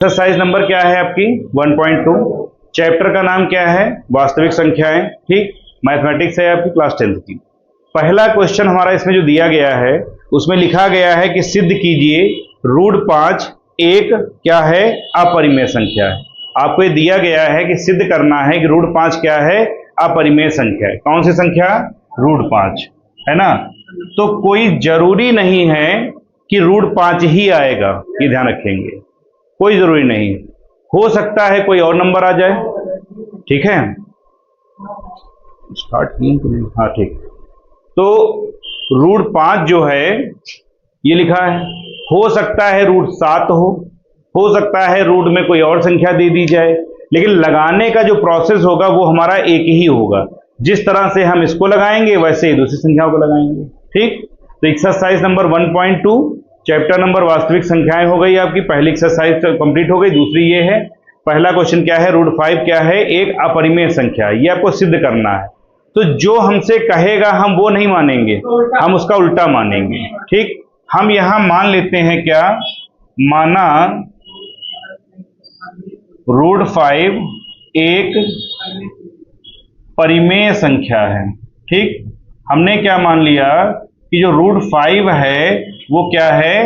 Exercise number क्या है आपकी 1.2। चैप्टर का नाम क्या है? वास्तविक संख्याएं। ठीक, मैथमेटिक्स है आपकी क्लास 10th की। पहला क्वेश्चन हमारा इसमें जो दिया गया है उसमें लिखा गया है कि सिद्ध कीजिए √5 एक क्या है? अपरिमेय संख्या है। आपको ये दिया गया है कि सिद्ध करना है कि √5 क्या है? अपरिमेय संख्या है। कौन सी संख्या? √5 है ना। तो कोई जरूरी नहीं है कि √5 ही आएगा, ये ध्यान रखेंगे। कोई जरूरी नहीं, हो सकता है कोई और नंबर आ जाए। ठीक है, स्टार्ट नहीं? हाँ ठीक। तो √5 जो है ये लिखा है, हो सकता है √7 हो सकता है रूट में कोई और संख्या दे दी जाए, लेकिन लगाने का जो प्रोसेस होगा वो हमारा एक ही होगा। जिस तरह से हम इसको लगाएंगे वैसे ही दूसरी संख्याओं को लगाएंगे। ठीक, तो एक्सरसाइज नंबर 1.2 चैप्टर नंबर वास्तविक संख्याएं हो गई आपकी। पहली एक्सरसाइज कंप्लीट हो गई। दूसरी ये है, पहला क्वेश्चन क्या है? √5 क्या है? एक अपरिमेय संख्या। ये आपको सिद्ध करना है। तो जो हमसे कहेगा हम वो नहीं मानेंगे, हम उसका उल्टा मानेंगे। ठीक, हम यहां मान लेते हैं क्या? माना √5 एक परिमेय संख्या है। ठीक, हमने क्या मान लिया कि जो √5 है वो क्या है?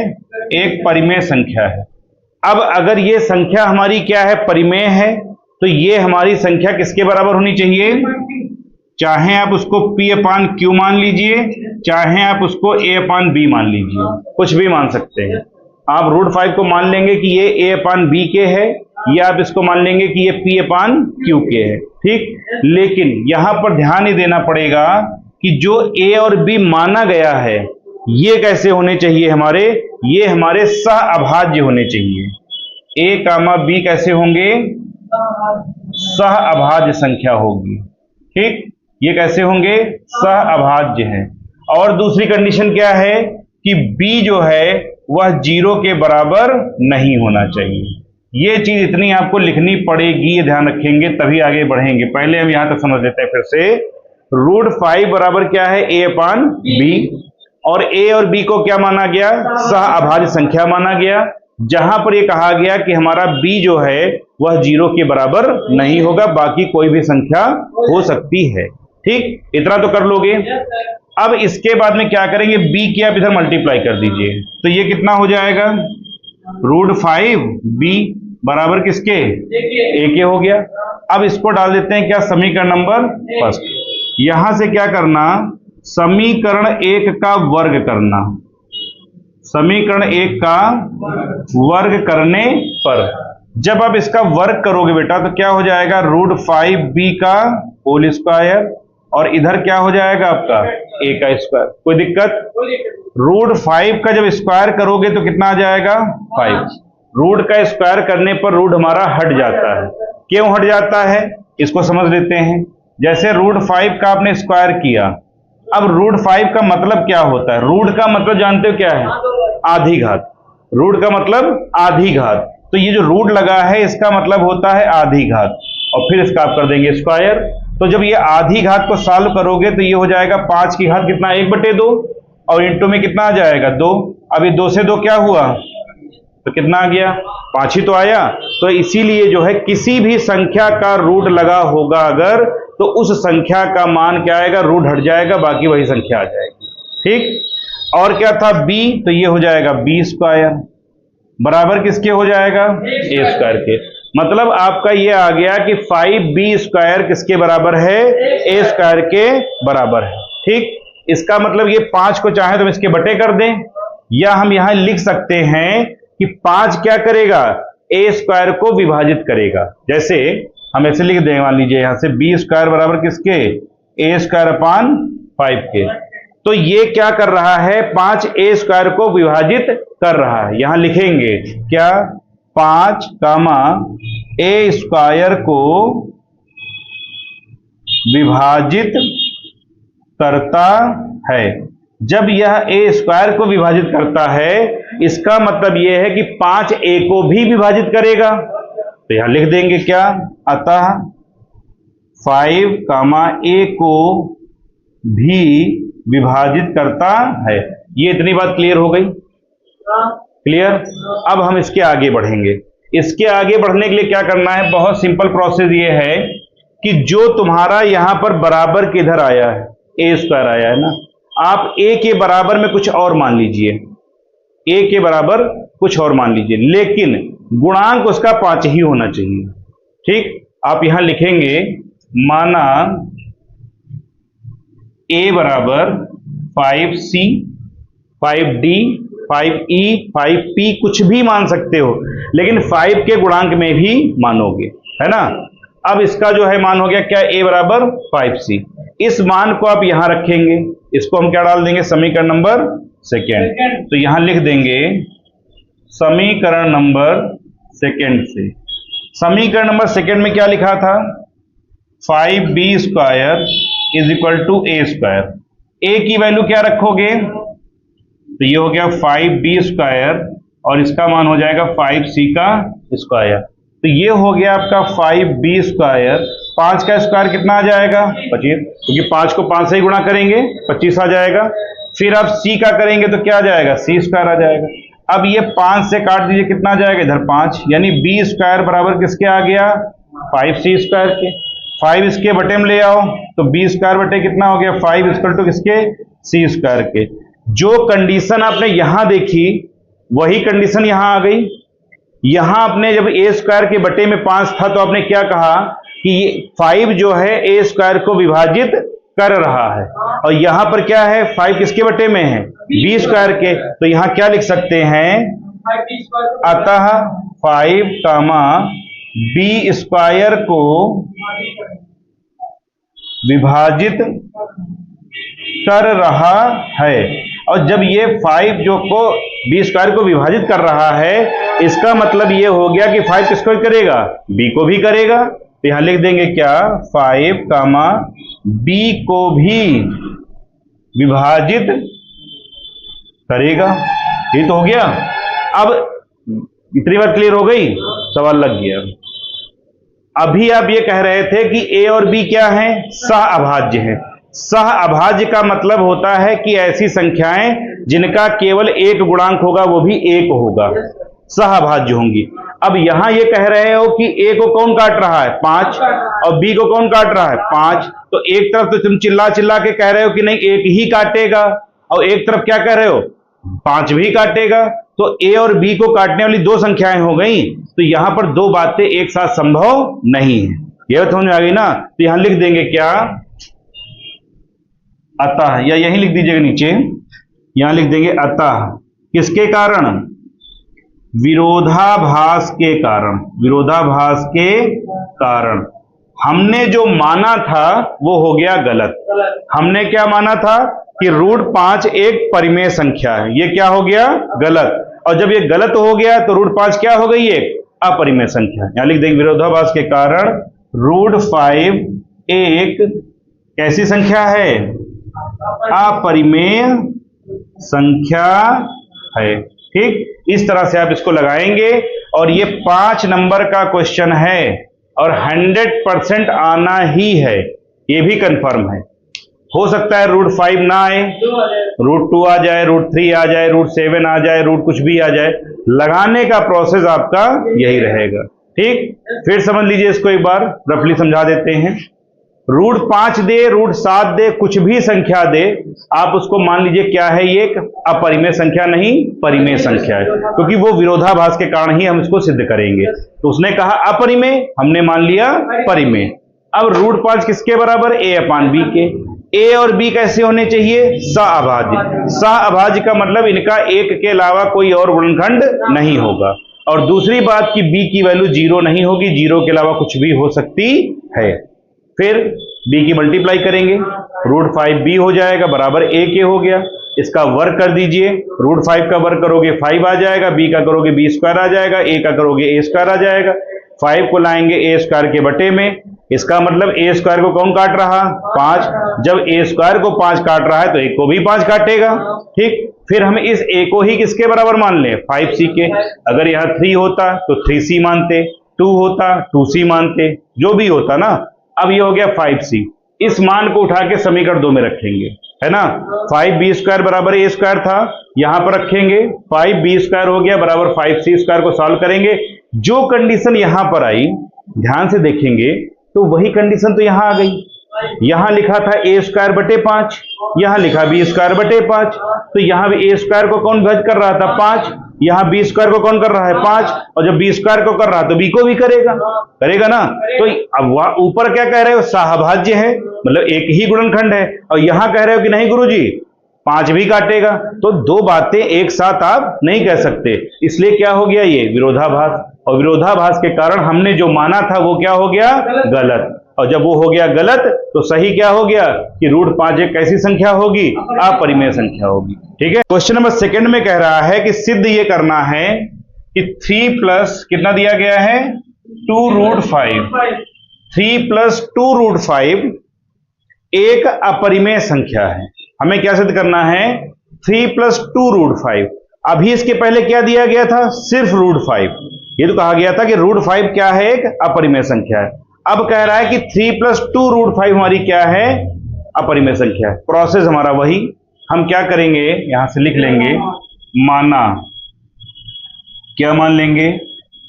एक परिमेय संख्या है। अब अगर ये संख्या हमारी क्या है? परिमेय है, तो ये हमारी संख्या किसके बराबर होनी चाहिए? चाहे आप उसको P/Q मान लीजिए, चाहे आप उसको A/B मान लीजिए, कुछ भी मान सकते हैं। आप √5 को मान लेंगे कि ये A/B के है, या आप इसको मान लेंगे कि ये P/Q के है। ठीक, लेकिन यहां पर ध्यान ही देना पड़ेगा कि जो A और B माना गया है ये कैसे होने चाहिए हमारे? ये हमारे सह अभाज्य होने चाहिए। A, B कैसे होंगे? सह अभाज्य संख्या होगी। ठीक, ये कैसे होंगे? सह अभाज्य है। और दूसरी कंडीशन क्या है कि B जो है वह 0 के बराबर नहीं होना चाहिए। ये चीज इतनी आपको लिखनी पड़ेगी, ये ध्यान रखेंगे, तभी आगे बढ़ेंगे। पहले हम यहां तक समझ लेते हैं फिर से। √5 बराबर क्या है? A/B, और A और B को क्या माना गया? सह अभाज्य संख्या माना गया। जहां पर यह कहा गया कि हमारा B जो है वह 0 के बराबर नहीं होगा, बाकी कोई भी संख्या हो सकती है। ठीक, इतना तो कर लोगे। अब इसके बाद में क्या करेंगे? B की आप इधर मल्टीप्लाई कर दीजिए, तो ये कितना हो जाएगा? √5B बराबर किसके? A के हो गया। अब इसको डाल देते हैं क्या? समीकरण नंबर फर्स्ट। यहां से क्या करना? समीकरण 1 का वर्ग करना। समीकरण 1 का वर्ग करने पर जब आप इसका वर्ग करोगे बेटा तो क्या हो जाएगा? √5B का होल स्क्वायर, और इधर क्या हो जाएगा आपका? A का स्क्वायर। कोई दिक्कत? √5 का जब स्क्वायर करोगे तो कितना आ जाएगा? 5। रूट का स्क्वायर करने पर रूट हमारा हट जाता है। क्यों हट जाता है इसको समझ लेते हैं। जैसे √5 का आपने स्क्वायर किया, अब √5 का मतलब क्या होता है? रूट का मतलब जानते हो क्या है? आधी घात। रूट का मतलब आधी घात, तो ये जो रूट लगा है इसका मतलब होता है आधी घात, और फिर इसका आप कर देंगे स्क्वायर। तो जब ये आधी घात को सॉल्व करोगे तो ये हो जाएगा 5 की घात कितना? 1/2, और इंटू में कितना आ जाएगा? 2। अब ये 2 से 2 क्या हुआ? तो कितना आ गया? 5 ही तो आया। तो इसीलिए जो है किसी भी संख्या का रूट लगा होगा अगर, तो उस संख्या का मान क्या आएगा? रूट हट जाएगा, बाकी वही संख्या आ जाएगी। ठीक, और क्या था? B, तो ये हो जाएगा B² बराबर किसके हो जाएगा? A² के। मतलब आपका ये आ गया कि 5B² किसके बराबर है? A² के बराबर है। ठीक, इसका मतलब ये 5 को चाहे तो हम इसके बटे कर दें, या हम यहां लिख सकते हैं कि 5 क्या करेगा? A² को विभाजित करेगा। जैसे हम ऐसे लिख दें, मान लीजिए यहां से B² बराबर किसके? A²/5 के। तो ये क्या कर रहा है? 5 A² को विभाजित कर रहा है। यहां लिखेंगे क्या? 5, A² को विभाजित करता है। जब यह A² को विभाजित करता है इसका मतलब यह है कि 5A को भी विभाजित करेगा। तो यहां लिख देंगे क्या? अतः 5A को भी विभाजित करता है। ये इतनी बात क्लियर हो गई? क्लियर। अब हम इसके आगे बढ़ेंगे। इसके आगे बढ़ने के लिए क्या करना है, बहुत सिंपल प्रोसेस ये है कि जो तुम्हारा यहां पर बराबर किधर आया है, ए स्क्वायर आया है ना, आप ए के बराबर में कुछ और मान लीजिए, ए के बराबर कुछ और मान लीजिए, लेकिन गुणांक उसका 5 ही होना चाहिए। ठीक, आप यहां लिखेंगे माना ए बराबर 5c 5d 5e 5p कुछ भी मान सकते हो, लेकिन 5 के गुणांक में भी मानोगे, है ना। अब इसका जो है मान हो गया क्या, a बराबर 5c। इस मान को आप यहां रखेंगे, इसको हम क्या डाल देंगे, समीकरण नंबर सेकेंड। तो यहां लिख देंगे समीकरण नंबर सेकेंड से। समीकरण नंबर सेकेंड में क्या लिखा था, 5b square is equal to a square. a की वैल्यू क्या रखोगे, तो ये हो गया 5b स्क्वायर और इसका मान हो जाएगा 5c का स्क्वायर। तो ये हो गया आपका 5b स्क्वायर। 5 का स्क्वायर कितना आ जाएगा, 25, क्योंकि 5 को 5 से ही गुणा करेंगे 25 आ जाएगा। फिर आप c का करेंगे तो क्या आ जाएगा, c स्क्वायर आ जाएगा। अब ये 5 से काट दीजिए, कितना आ जाएगा, इधर 5, यानी b स्क्वायर बराबर किसके आ गया, 5c स्क्वायर के। 5 इसके बटे में ले आओ तो b स्क्वायर बटे कितना हो गया, 5 इक्वल टू किसके, c स्क्वायर के। जो कंडीशन आपने यहां देखी वही कंडीशन यहां आ गई। यहां आपने जब a स्क्वायर के बटे में 5 था तो आपने क्या कहा कि ये 5 जो है a स्क्वायर को विभाजित कर रहा है, और यहां पर क्या है, 5 किसके बटे में है, b स्क्वायर के। तो यहां क्या लिख सकते हैं, अतः 5 b स्क्वायर को विभाजित कर रहा है। और जब ये 5 जो को b स्क्वायर को विभाजित कर रहा है, इसका मतलब ये हो गया कि 5 किसको करेगा, b को भी करेगा। तो यहां लिख देंगे क्या, 5 b को भी विभाजित करेगा। ये तो हो गया। अब इतनी बात क्लियर हो गई, सवाल लग गया। अभी आप ये कह रहे थे कि a और b क्या है, सह अभाज्य है। सह अभाज्य का मतलब होता है कि ऐसी संख्याएं जिनका केवल एक गुणांक होगा वो भी एक होगा, सह अभाज्य होंगी। अब यहां ये कह रहे हो कि a को कौन काट रहा है, 5, और b को कौन काट रहा है, 5। तो एक तरफ तो तुम चिल्ला चिल्ला के कह रहे हो कि नहीं एक ही काटेगा, और एक तरफ क्या कह रहे हो, 5 भी काटेगा। तो a और b को काटने वाली दो संख्याएं हो गई। तो यहां पर दो बातें एक साथ संभव नहीं है। यह समझ में आ गई ना। तो यहां लिख देंगे क्या, अतः, या यही लिख दीजिएगा नीचे, यहां लिख देंगे अतः किसके कारण, विरोधाभास के कारण। विरोधाभास के कारण हमने जो माना था वो हो गया गलत। हमने क्या माना था कि √5 एक परिमेय संख्या है, ये क्या हो गया, गलत। और जब ये गलत हो गया तो √5 क्या हो गई, एक अपरिमेय संख्या। यहां लिख देंगे विरोधाभास के कारण √5 एक कैसी संख्या है, अपरिमेय संख्या है। ठीक, इस तरह से आप इसको लगाएंगे और ये 5 नंबर का क्वेश्चन है और 100% आना ही है, ये भी कंफर्म है। हो सकता है √5 ना आए, √2 आ जाए, √3 आ जाए, √7 आ जाए, कुछ भी आ जाए। लगाने का प्रोसेस आपका यही रहेगा। ठीक, फिर समझ लीजिए इसको एक बार रफली समझा देते हैं। √5 दे, √7 दे, कुछ भी संख्या दे, आप उसको मान लीजिए क्या है, ये एक अपरिमेय संख्या नहीं परिमेय संख्या है, क्योंकि वो विरोधाभास के कारण ही हम इसको सिद्ध करेंगे। तो उसने कहा अपरिमेय, हमने मान लिया परिमेय। अब √5 किसके बराबर, a/b के। a और b कैसे होने चाहिए, सहअभाज्य। सहअभाज्य का मतलब इनका एक के अलावा कोई और गुणनखंड नहीं होगा। और दूसरी बात कि b की वैल्यू 0 नहीं होगी, 0 के अलावा कुछ भी हो सकती है। फिर b की मल्टीप्लाई करेंगे, √5b हो जाएगा बराबर a के हो गया। इसका वर्ग कर दीजिए, √5 का वर्ग करोगे 5 आ जाएगा, b का करोगे b स्क्वायर आ जाएगा, a का करोगे a स्क्वायर आ जाएगा। 5 को लाएंगे a स्क्वायर के बटे में, इसका मतलब a स्क्वायर को कौन काट रहा, 5। जब a स्क्वायर को 5 काट रहा है तो a को भी 5 काटेगा। ठीक, फिर हम इस a को ही किसके बराबर मान लें, 5c के। अगर यहाँ 3 होता तो 3c मानते, 2 होता 2c मानते, जो भी होता ना। अब ये हो गया 5c। इस मान को उठा के समीकरण 2 में रखेंगे, है ना। 5b स्क्वायर बराबर a स्क्वायर था, यहां पर रखेंगे 5b स्क्वायर हो गया बराबर 5c स्क्वायर को सॉल्व करेंगे। जो कंडीशन यहां पर आई, ध्यान से देखेंगे तो वही कंडीशन तो यहां आ गई। यहां लिखा था a स्क्वायर बटे 5, यहां लिखा b स्क्वायर बटे 5, तो यहां भी a स्क्वायर को कौन भज कर रहा था 5, यहां b स्क्वायर को कौन कर रहा है 5, और जब b स्क्वायर को कर रहा है तो b को भी करेगा ना। तो अब ऊपर क्या कह रहे हो, सहभाज्य है, मतलब एक ही गुणनखंड है, और यहां कह रहे हो कि नहीं गुरुजी 5 भी काटेगा। तो दो बातें एक साथ आप नहीं कह सकते, इसलिए क्या हो गया ये विरोधाभास, और विरोधाभास के कारण हमने जो माना था वो क्या हो गया गलत, और जब वो हो गया गलत तो सही क्या हो गया कि √5 एक कैसी संख्या होगी, अपरिमेय संख्या होगी। ठीक है, क्वेश्चन नंबर सेकंड में कह रहा है कि सिद्ध ये करना है कि 3 प्लस कितना दिया गया है 2√5, 3 प्लस 2√5 एक अपरिमेय संख्या है। हमें क्या सिद्ध करना है 3 प्लस 2√5। अभी इसके पहले क्या दिया गया था, सिर्फ √5। ये तो कहा गया था कि √5 क्या है, एक अपरिमेय संख्या है। अब कह रहा है कि 3 प्लस 2√5 हमारी क्या है, अपरिमेय संख्या है। प्रोसेस हमारा वही, हम क्या करेंगे यहां से लिख लेंगे, माना क्या मान लेंगे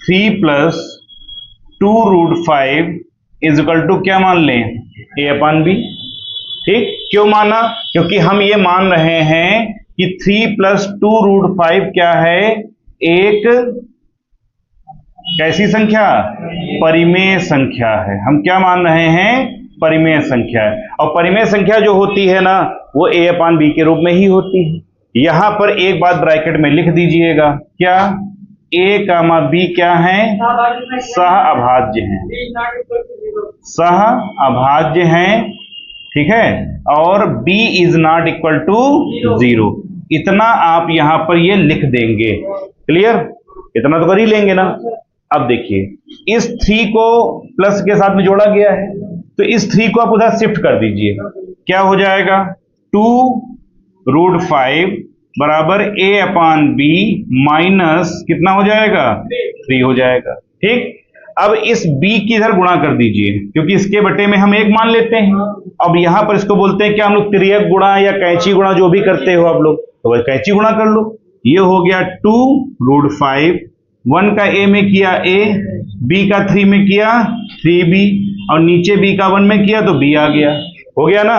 3 प्लस 2√5 इज इक्वल टू क्या मान लें a/b। ठीक, क्यों माना, क्योंकि हम ये मान रहे हैं कि 3 प्लस 2√5 क्या है, एक कैसी संख्या, परिमेय संख्या है। हम क्या मान रहे हैं, परिमेय संख्या है, और परिमेय संख्या जो होती है ना वो a/b के रूप में ही होती है। यहां पर एक बात ब्रैकेट में लिख दीजिएगा, क्या a, b क्या है, सह अभाज्य हैं, सह अभाज्य हैं। ठीक है, और b is not equal to 0। इतना आप यहां पर ये लिख देंगे, क्लियर, इतना तो कर ही लेंगे ना। अब देखिए इस 3 को प्लस के साथ में जोड़ा गया है, तो इस 3 को आप उधर शिफ्ट कर दीजिए, क्या हो जाएगा 2√5 बराबर a/b माइनस कितना हो जाएगा 3 हो जाएगा। ठीक, अब इस b की इधर गुणा कर दीजिए, क्योंकि इसके बटे में हम एक मान लेते हैं। अब यहां पर इसको बोलते हैं क्या हम लोग, तिर्यक गुणा या कैंची गुणा, जो भी करते हो आप लोग, तो वह कैंची गुणा कर लो। ये हो गया 2√5, 1 का a में किया a, b का 3 में किया 3b, और नीचे b का 1 में किया तो b आ गया, हो गया ना।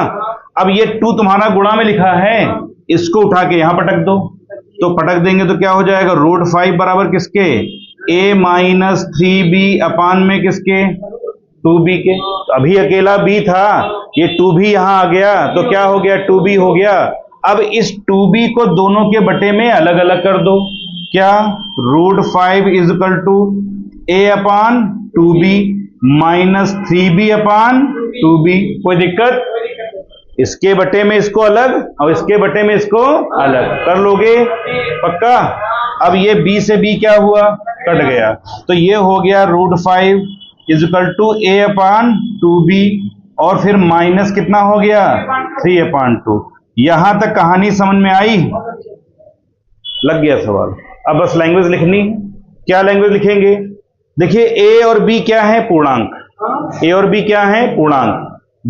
अब ये 2 तुम्हारा गुणा में लिखा है, इसको उठा के यहां पटक दो, तो पटक देंगे तो क्या हो जाएगा √5 बराबर किसके, a माइनस 3b अपान में किसके 2b के। तो अभी अकेला b था, ये 2 भी यहां आ गया तो क्या हो गया 2b हो गया। अब इस 2b को दोनों के बटे में अलग अलग कर दो, क्या √5 is equal to a/2b minus 3b upon 2b। कोई दिक्कत, इसके बटे में इसको अलग और इसके बटे में इसको अलग कर लोगे, पक्का। अब ये b से b क्या हुआ, कट गया, तो ये हो गया √5 इज इक्वल टू a/2b, और फिर माइनस कितना हो गया 3/2। यहां तक कहानी समझ में आई, लग गया सवाल। अब बस लैंग्वेज लिखनी, क्या लैंग्वेज लिखेंगे, देखिए a और b क्या है पूर्णांक, a और b क्या है पूर्णांक,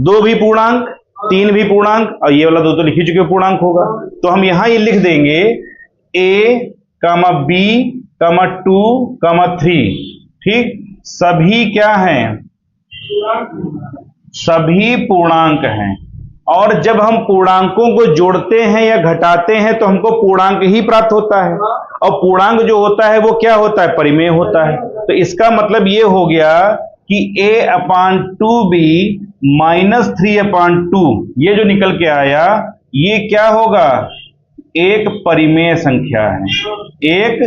2 भी पूर्णांक 3 भी पूर्णांक, और ये वाला 2 तो लिख ही चुके पूर्णांक होगा। तो हम यहां ये लिख देंगे a, b, 2, 3। ठीक, सभी क्या हैं, सभी पूर्णांक हैं, और जब हम पूर्णांकों को जोड़ते हैं या घटाते हैं तो हमको पूर्णांक ही प्राप्त होता है, और पूर्णांक जो होता है वो क्या होता है, परिमेय होता है। तो इसका मतलब ये हो गया कि a/2b माइनस 3/2 ये जो निकल के आया ये क्या होगा, एक परिमेय संख्या है, एक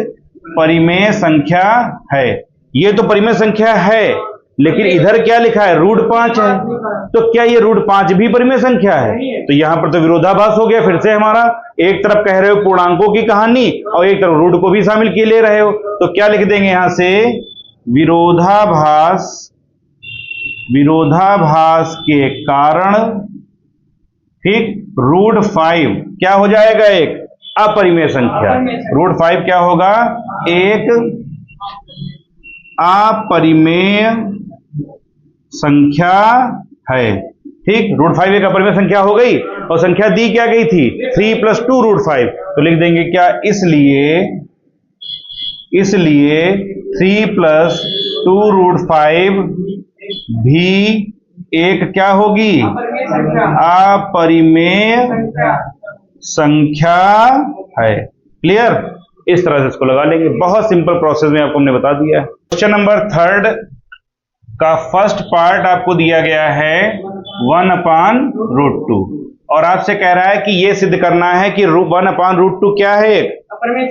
परिमेय संख्या है। ये तो परिमेय संख्या है, लेकिन इधर क्या लिखा है √5 है, तो क्या ये √5 भी परिमेय संख्या है, तो यहां पर तो विरोधाभास हो गया। फिर से हमारा एक तरफ कह रहे हो पूर्णांकों की कहानी और एक तरफ रूट को भी शामिल किए ले रहे हो, तो क्या लिख देंगे यहां से विरोधाभास, विरोधाभास के कारण, ठीक, √5 क्या हो जाएगा, एक अपरिमेय संख्या। √5 क्या होगा, एक अपरिमेय संख्या है। ठीक, √5 एक अपरिमेय संख्या हो गई, और संख्या दी क्या गई थी 3 + 2 √5, तो लिख देंगे क्या, इसलिए इसलिए 3 + 2√5 भी एक क्या होगी, अपरिमेय संख्या है। क्लियर? इस तरह से इसको लगा लेंगे। बहुत सिंपल प्रोसेस में आपको हमने बता दिया है। क्वेश्चन नंबर 3 का फर्स्ट पार्ट आपको दिया गया है 1/√2 और आपसे कह रहा है कि यह सिद्ध करना है कि 1/√2 क्या है,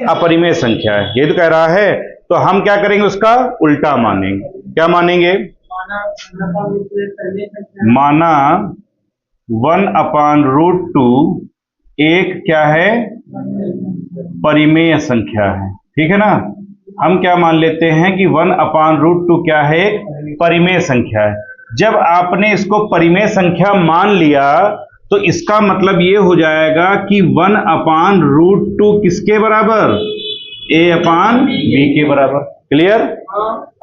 अपरिमेय संख्या है। ये तो कह रहा है, तो हम क्या करेंगे, उसका उल्टा मानेंगे। क्या मानेंगे? माना 1/√2 एक क्या है, परिमेय संख्या है। ठीक है ना? हम क्या मान लेते हैं कि 1/√2 क्या है, परिमेय संख्या है। जब आपने इसको परिमेय संख्या मान लिया तो इसका मतलब ये हो जाएगा कि 1/√2 किसके बराबर, a/b के बराबर। क्लियर?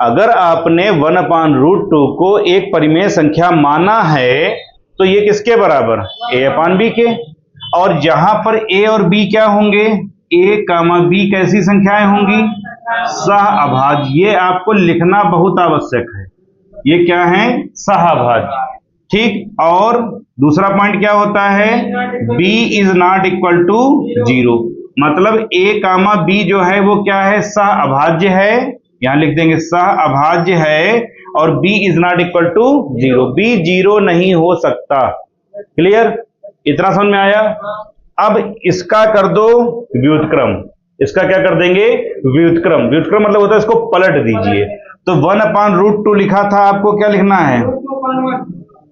अगर आपने 1/√2 को एक परिमेय संख्या माना है तो ये किसके बराबर, a/b के। और जहां पर a और b क्या होंगे, a, b कैसी संख्याएं होंगी, सहअभाज्य। ये आपको लिखना बहुत आवश्यक है। ये क्या है, सहअभाज्य। ठीक। और दूसरा पॉइंट क्या होता है, b ≠ 0, मतलब a, b जो है वो क्या है, सहअभाज्य है। यहां लिख देंगे सहअभाज्य है और b ≠ 0, b 0 नहीं हो सकता। क्लियर? इतना समझ में आया? अब इसका कर दो व्युत्क्रम। इसका क्या कर देंगे, व्युत्क्रम। व्युत्क्रम मतलब होता है इसको पलट दीजिए। तो 1/√2 लिखा था, आपको क्या लिखना है,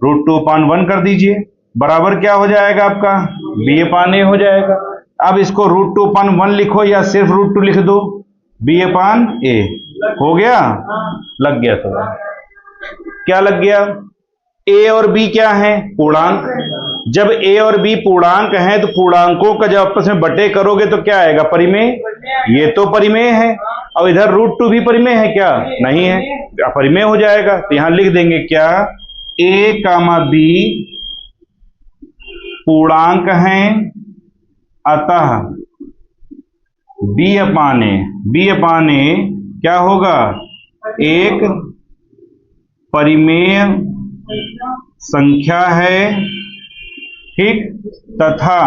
√2/1 कर दीजिए। बराबर क्या हो जाएगा आपका, b/a हो जाएगा। अब इसको √2/1 लिखो या सिर्फ √2 लिख दो, b/a हो गया। लग गया थोड़ा, क्या लग गया, a और b क्या है, पूर्णांक। जब a और b पूर्णांक हैं तो पूर्णांकों का जब आपस में बटे करोगे तो क्या आएगा, परिमेय। ये तो परिमेय है। और इधर √2 भी परिमेय है क्या, नहीं है, अपरिमेय हो जाएगा। तो यहां लिख देंगे क्या, a, b पूर्णांक हैं, अतः b/a क्या होगा, एक परिमेय संख्या है। ठीक। तथा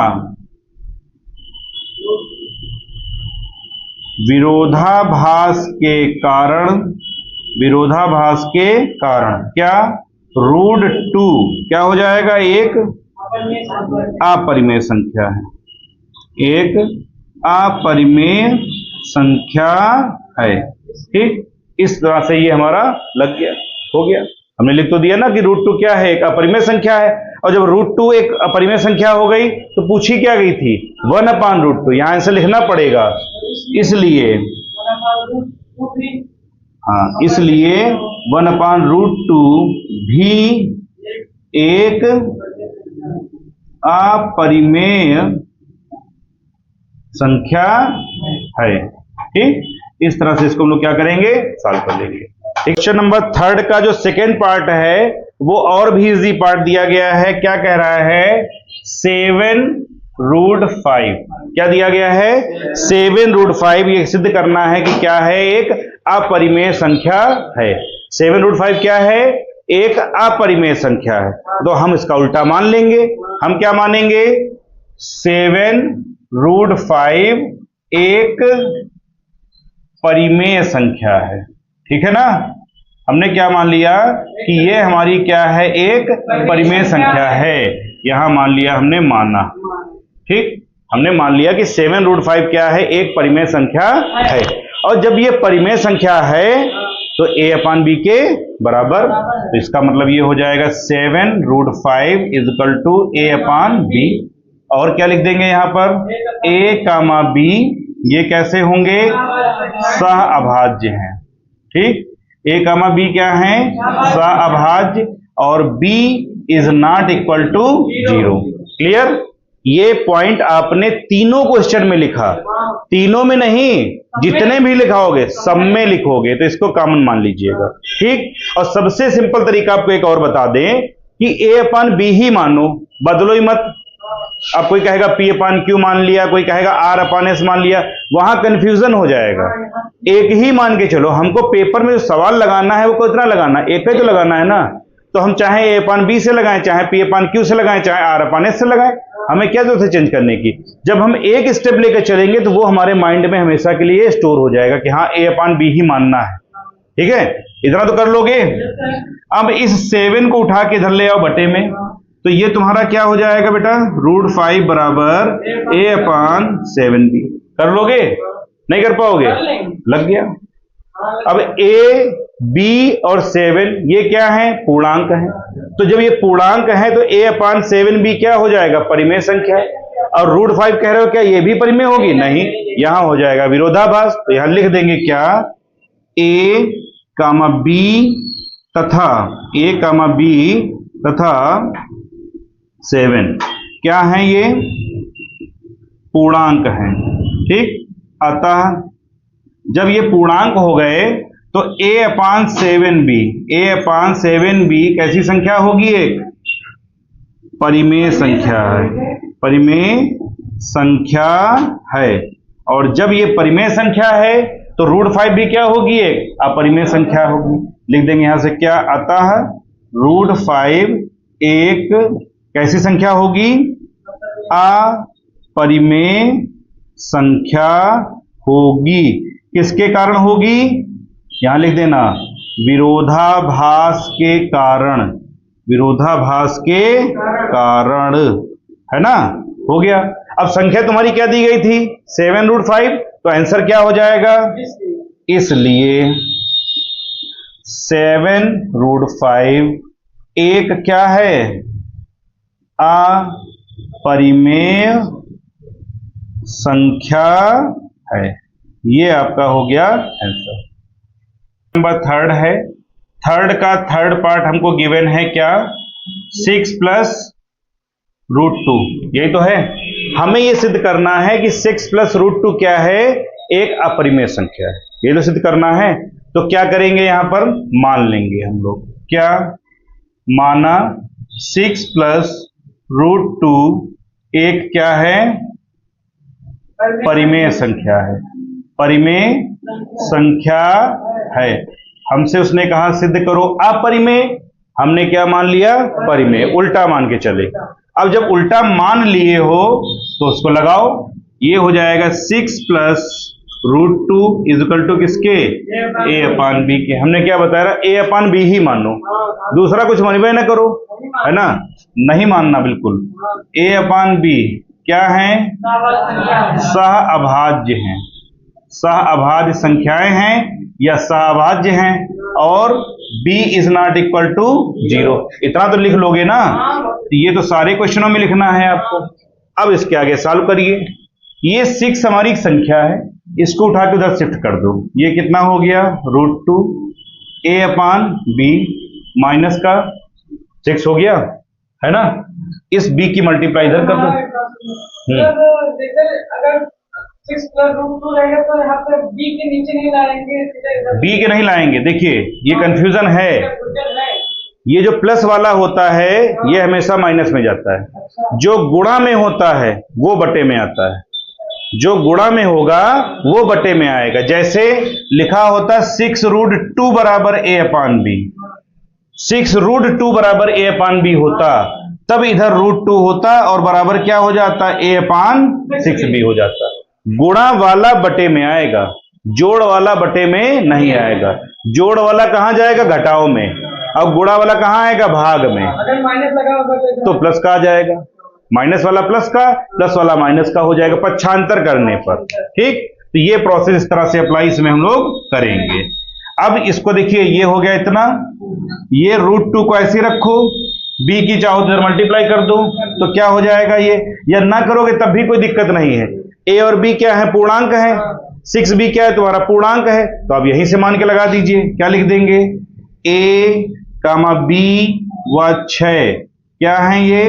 विरोधाभास के कारण क्या, √2 क्या हो जाएगा, एक अपरिमेय संख्या है, एक अपरिमेय संख्या है। ठीक। इस तरह से ये हमारा लग गया, हो गया। हमने लिख तो दिया ना कि √2 क्या है, एक अपरिमेय संख्या है। और जब √2 एक अपरिमेय संख्या हो गई तो पूछी क्या गई थी, 1/√2। यहां से लिखना पड़ेगा, इसलिए 1/√2 भी एक अपरिमेय संख्या है। ठीक। इस तरह से इसको हम लोग क्या करेंगे, सॉल्व कर लेंगे। क्वेश्चन नंबर 3 का जो सेकेंड पार्ट है वो और भी इजी पार्ट दिया गया है। क्या कह रहा है, 7√5 क्या दिया गया है, 7√5। ये सिद्ध करना है कि क्या है, एक अपरिमेय संख्या है। 7√5 क्या है, एक अपरिमेय संख्या है। तो हम इसका उल्टा मान लेंगे। हम क्या मानेंगे, 7√5 एक परिमेय संख्या है। ठीक है ना? हमने क्या मान लिया कि ये हमारी क्या है, एक परिमेय संख्या है। यहां मान लिया, हमने माना। ठीक। हमने मान लिया कि 7√5 क्या है, एक परिमेय संख्या है। और जब ये परिमेय संख्या है तो a/b के बराबर। तो इसका मतलब ये हो जाएगा 7√5 = a/b। और क्या लिख देंगे यहां पर, a, b ये कैसे होंगे, सहअभाज्य हैं। ठीक। a, b क्या है, सहअभाज्य। और b ≠ 0। क्लियर? ये पॉइंट आपने तीनों क्वेश्चन में लिखा, तीनों में नहीं, जितने भी लिखाओगे सब में लिखोगे, तो इसको कॉमन मान लीजिएगा। ठीक। और सबसे सिंपल तरीका आपको एक और बता दें कि a/b ही मानो, बदलो ही मत। अब कोई कहेगा P अपान Q मान लिया, कोई कहेगा R अपान S मान लिया, वहां कंफ्यूजन हो जाएगा। एक ही मान के चलो, हमको पेपर में जो सवाल लगाना है वो कितना लगाना है, एक ही तो लगाना है ना। तो हम चाहे A अपान B से लगाएं, चाहे P अपान Q से लगाएं, चाहे R अपान S से लगाएं, हमें क्या जरूरत है चेंज करने की। जब हम एक स्टेप लेकर चलेंगे तो वो हमारे माइंड में हमेशा के लिए स्टोर हो जाएगा कि हाँ A अपान B ही मानना है। ठीक है, इतना तो कर लोगे। अब इस 7 को उठा के इधर ले आओ बटे में, तो ये तुम्हारा क्या हो जाएगा बेटा, √5 बराबर A अपान 7B। कर लोगे, नहीं कर पाओगे, लग गया। अब A, B और 7 ये क्या है, पूर्णांक है। तो जब ये पूर्णांक है तो A अपान 7B क्या हो जाएगा, परिमेय संख्या। और √5 कह रहे हो क्या ये भी परिमेय होगी, नहीं, यहां हो जाएगा विरोधाभास। तो यहां लिख देंगे क्या, A, B तथा A, B तथा 7 क्या है, ये पूर्णांक है। ठीक, अतः जब ये पूर्णांक हो गए तो A upon 7B, A upon 7B कैसी संख्या होगी, एक परिमेय संख्या है, परिमेय संख्या है। और जब ये परिमेय संख्या है तो √5 भी क्या होगी, एक अपरिमेय संख्या होगी। लिख देंगे यहां से क्या, अतः √5 एक कैसी संख्या होगी, अपरिमेय संख्या होगी। किसके कारण होगी, यहां लिख देना, विरोधाभास के कारण, विरोधाभास के कारण, है ना, हो गया। अब संख्या तुम्हारी क्या दी गई थी, 7√5, तो आंसर क्या हो जाएगा, इसलिए 7√5 एक क्या है, अपरिमेय संख्या है। ये आपका हो गया आंसर। नंबर 3 है, थर्ड का थर्ड पार्ट हमको गिवन है क्या, 6 + √2, यही तो है। हमें ये सिद्ध करना है कि 6 + √2 क्या है, एक अपरिमेय संख्या है, ये तो सिद्ध करना है। तो क्या करेंगे, यहां पर मान लेंगे हम लोग, क्या माना, 6 + √2 एक क्या है, परिमेय संख्या है, परिमेय संख्या है। हमसे उसने कहा सिद्ध करो अपरिमेय, हमने क्या मान लिया, परिमेय, उल्टा मान के चले। अब जब उल्टा मान लिए हो तो उसको लगाओ, ये हो जाएगा 6 + √2 = किसके, A अपान B के। हमने क्या बताया, A अपान B ही मानो, दूसरा कुछ मानवे ना करो, है ना, नहीं मानना बिल्कुल। A अपान B क्या है, सह अभाज्य हैं, सह अभाज्य संख्याएं हैं या सहअभाज्य हैं, और B ≠ 0। इतना तो लिख लोगे ना, ये तो सारे क्वेश्चनों में लिखना है आपको। अब इसके आगे सॉल्व करिए। ये 6 हमारी संख्या है, इसको उठा के उधर शिफ्ट कर दो, ये कितना हो गया, √2 A अपान B माइनस का 6 हो गया, है ना। इस B की मल्टीप्लाई इधर कर दो। अगर 6 + √2 रहेगा तो यहाँ पे B के नीचे नहीं लाएंगे, B के नहीं लाएंगे। देखिए ये कंफ्यूजन है, ये जो प्लस वाला होता है ये हमेशा माइनस में जाता है, जो गुणा में होता है वो बटे में आता है, जो गुणा में होगा वो बटे में आएगा। जैसे लिखा होता 6√2 बराबर A अपान B, 6√2 बराबर A अपान B होता, तब इधर √2 होता और बराबर क्या हो जाता, A अपान 6B हो जाता। गुणा वाला बटे में आएगा, जोड़ वाला बटे में नहीं आएगा। जोड़ वाला कहां जाएगा, घटाओ में, अब गुणा वाला कहां आएगा, भाग में। अगर माइनस लगा होगा तो प्लस का आ जाएगा, माइनस वाला प्लस का, प्लस वाला माइनस का हो जाएगा पक्षांतर करने पर। ठीक, तो ये प्रोसेस इस तरह से अप्लाई इसमें हम लोग करेंगे। अब इसको देखिए, ये हो गया इतना, ये √2 को ऐसे रखो, B की चाहो तो मल्टीप्लाई कर दो, तो क्या हो जाएगा ये, या ना करोगे तब भी कोई दिक्कत नहीं है। A और B क्या है, पूर्णांक है, 6B क्या है, तुम्हारा पूर्णांक है, तो आप यहीं से मान के लगा दीजिए। क्या लिख देंगे, A, B व 6 क्या है, ये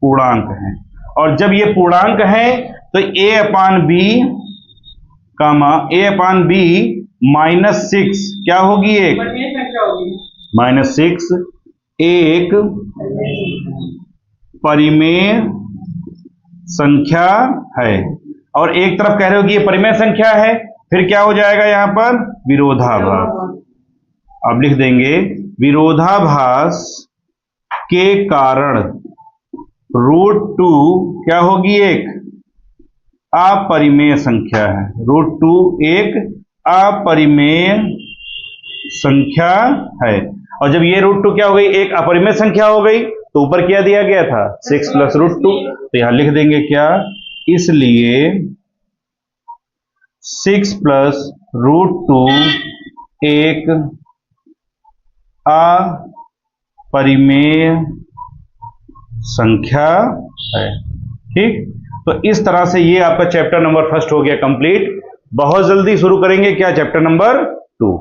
पूर्णांक है। और जब ये पूर्णांक है तो A upon B, A upon B -6 क्या होगी, एक -6 एक परिमेय संख्या है, और एक तरफ कह रहे हो कि ये परिमेय संख्या है, फिर क्या हो जाएगा यहां पर विरोधाभास। अब लिख देंगे विरोधाभास के कारण √2 क्या होगी, एक अपरिमेय संख्या है। √2 एक अपरिमेय संख्या है, और जब ये √2 क्या हो गई, एक अपरिमेय संख्या हो गई, तो ऊपर क्या दिया गया था 6 + √2, तो यहां लिख देंगे क्या, इसलिए 6 + √2 एक अपरिमेय संख्या है। ठीक, तो इस तरह से ये आपका चैप्टर नंबर 1 हो गया कंप्लीट। बहुत जल्दी शुरू करेंगे क्या, चैप्टर नंबर 2।